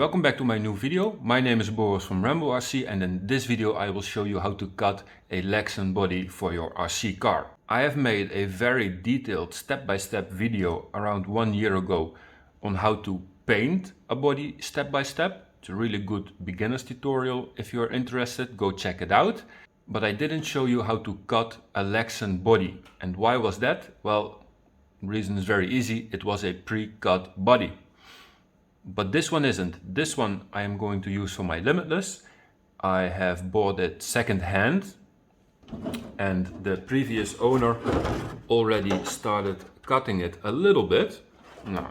Welcome back to my new video. My name is Boris from Rambo RC, and in this video I will show you how to cut a Lexan body for your RC car. I have made a very detailed step-by-step video around 1 year ago on how to paint a body step by step. It's a really good beginner's tutorial. If you're interested, go check it out. But I didn't show you how to cut a Lexan body. And why was that? Well, the reason is very easy. It was a pre-cut body. But this one isn't. This one I am going to use for my Limitless. I have bought it second hand, and the previous owner already started cutting it a little bit.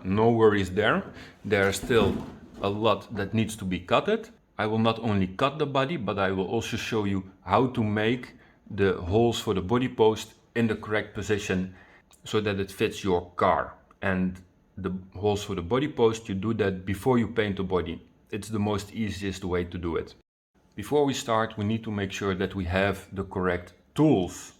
No worries there. There's still a lot that needs to be cutted. I will not only cut the body, but I will also show you how to make the holes for the body post in the correct position so that it fits your car. And the holes for the body post, you do that before you paint the body. It's the most easiest way to do it. Before we start, we need to make sure that we have the correct tools.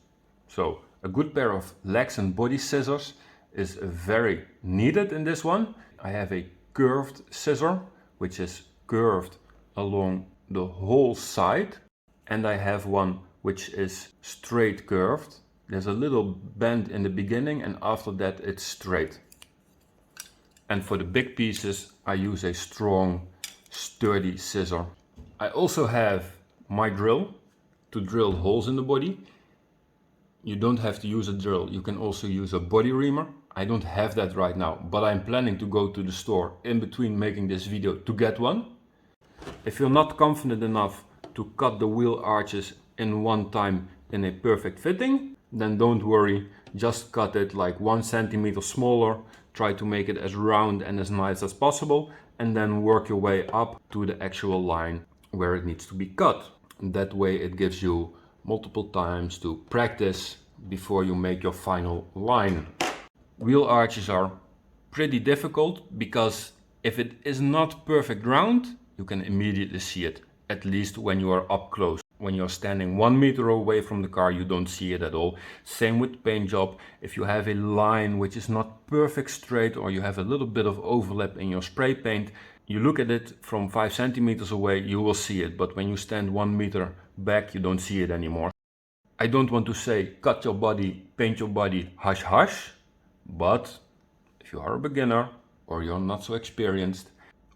So a good pair of Lexan body scissors is very needed in this one. I have a curved scissor, which is curved along the whole side. And I have one which is straight curved. There's a little bend in the beginning, and after that it's straight. And for the big pieces, I use a strong, sturdy scissor. I also have my drill to drill holes in the body. You don't have to use a drill. You can also use a body reamer. I don't have that right now, but I'm planning to go to the store in between making this video to get one. If you're not confident enough to cut the wheel arches in one time in a perfect fitting, then don't worry. Just cut it like 1 centimeter smaller. Try to make it as round and as nice as possible, and then work your way up to the actual line where it needs to be cut. And that way it gives you multiple times to practice before you make your final line. Wheel arches are pretty difficult because if it is not perfect round, you can immediately see it, at least when you are up close. When you're standing 1 meter away from the car, you don't see it at all. Same with paint job. If you have a line which is not perfect straight, or you have a little bit of overlap in your spray paint, you look at it from 5 centimeters away, you will see it. But when you stand 1 meter back, you don't see it anymore. I don't want to say cut your body, paint your body, hush hush. But if you are a beginner, or you're not so experienced,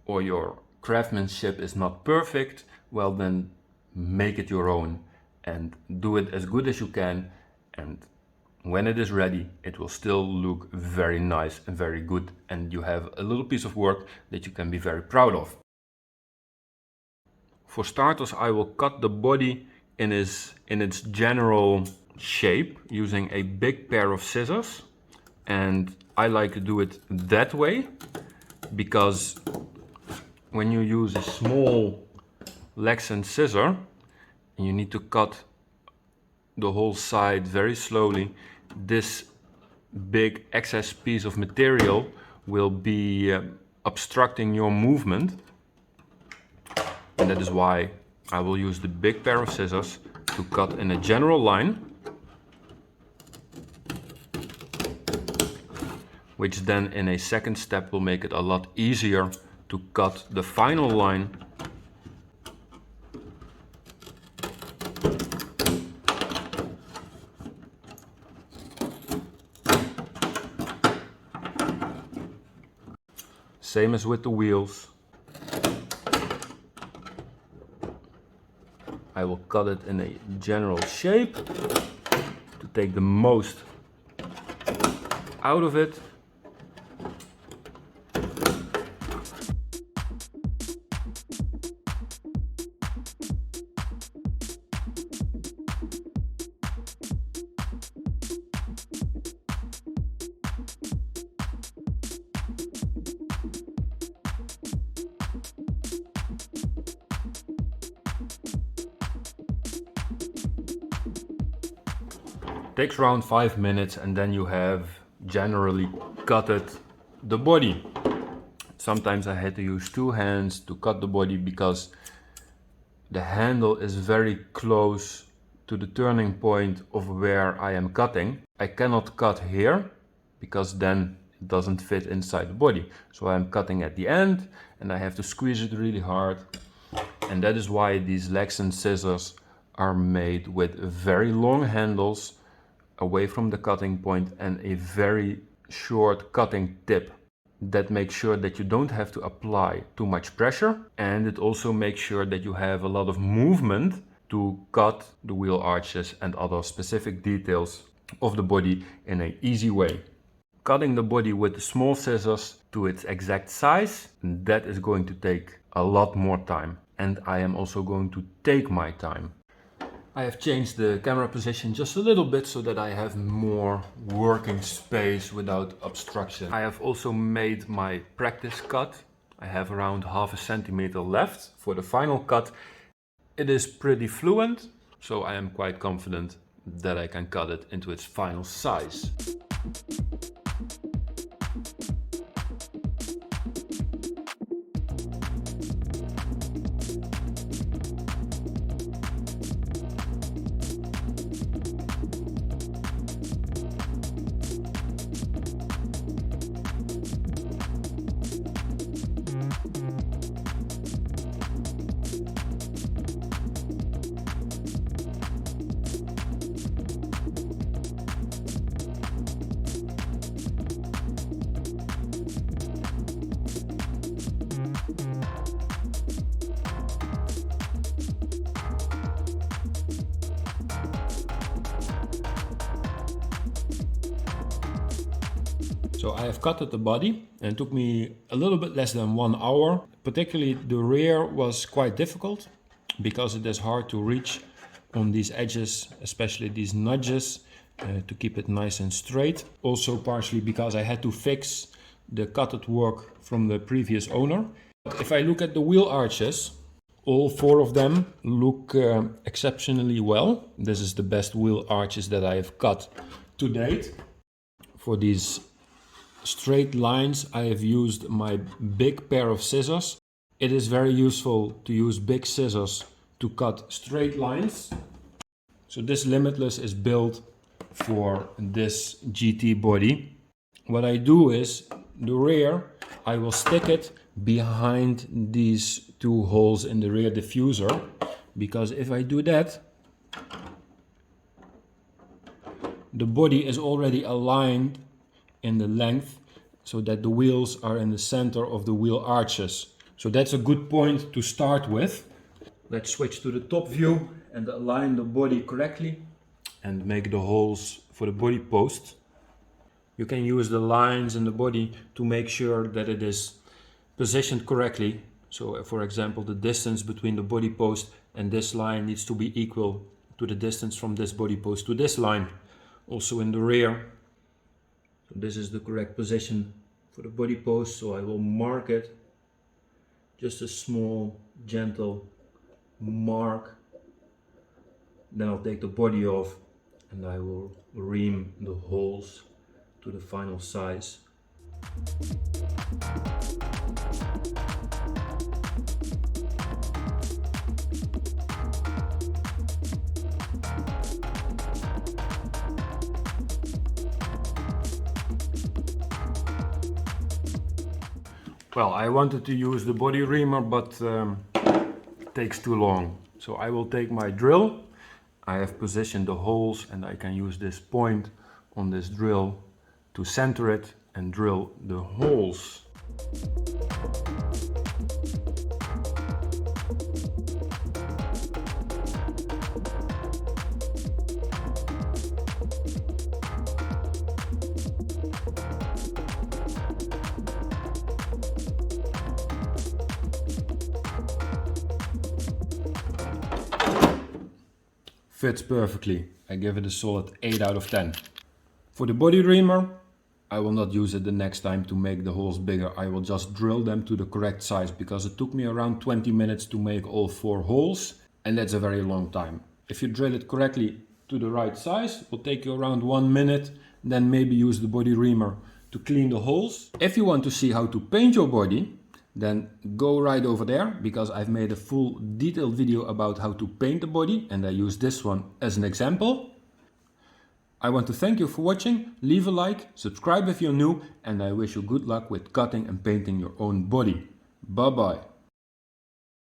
or your craftsmanship is not perfect, well then make it your own and do it as good as you can, and when it is ready it will still look very nice and very good, and you have a little piece of work that you can be very proud of. For starters, I will cut the body in its general shape using a big pair of scissors, and I like to do it that way because when you use a small Lexan scissor and you need to cut the whole side very slowly, this big excess piece of material will be obstructing your movement, and that is why I will use the big pair of scissors to cut in a general line, which then in a second step will make it a lot easier to cut the final line. Same as with the wheels. I will cut it in a general shape to take the most out of it. Takes around 5 minutes, and then you have generally cutted the body. Sometimes I had to use 2 hands to cut the body because the handle is very close to the turning point of where I am cutting. I cannot cut here because then it doesn't fit inside the body. So I'm cutting at the end and I have to squeeze it really hard. And that is why these Lexan scissors are made with very long handles away from the cutting point and a very short cutting tip. That makes sure that you don't have to apply too much pressure, and it also makes sure that you have a lot of movement to cut the wheel arches and other specific details of the body in an easy way. Cutting the body with the small scissors to its exact size, that is going to take a lot more time, and I am also going to take my time. I have changed the camera position just a little bit so that I have more working space without obstruction. I have also made my practice cut. I have around 0.5 centimeter left for the final cut. It is pretty fluent, so I am quite confident that I can cut it into its final size. So I have cut the body and it took me a little bit less than 1 hour. Particularly the rear was quite difficult because it is hard to reach on these edges, especially these nudges, to keep it nice and straight. Also partially because I had to fix the cutted work from the previous owner. If I look at the wheel arches, all 4 of them look exceptionally well. This is the best wheel arches that I have cut to date. For these straight lines, I have used my big pair of scissors. It is very useful to use big scissors to cut straight lines. So this Limitless is built for this GT body. What I do is, the rear, I will stick it behind these 2 holes in the rear diffuser, because if I do that, the body is already aligned in the length so that the wheels are in the center of the wheel arches. So that's a good point to start with. Let's switch to the top view and align the body correctly and make the holes for the body post. You can use the lines in the body to make sure that it is positioned correctly. So for example, the distance between the body post and this line needs to be equal to the distance from this body post to this line. Also in the rear. So this is the correct position for the body post, so I will mark it. Just a small, gentle mark. Then I'll take the body off and I will ream the holes to the final size. Well, I wanted to use the body reamer, but it takes too long. So I will take my drill. I have positioned the holes and I can use this point on this drill to center it and drill the holes. Fits perfectly. I give it a solid 8 out of 10. For the body reamer, I will not use it the next time to make the holes bigger. I will just drill them to the correct size, because it took me around 20 minutes to make all 4 holes, and that's a very long time. If you drill it correctly to the right size, it will take you around 1 minute, then maybe use the body reamer to clean the holes. If you want to see how to paint your body, then go right over there, because I've made a full detailed video about how to paint the body and I use this one as an example. I want to thank you for watching, leave a like, subscribe if you're new, and I wish you good luck with cutting and painting your own body. Bye bye.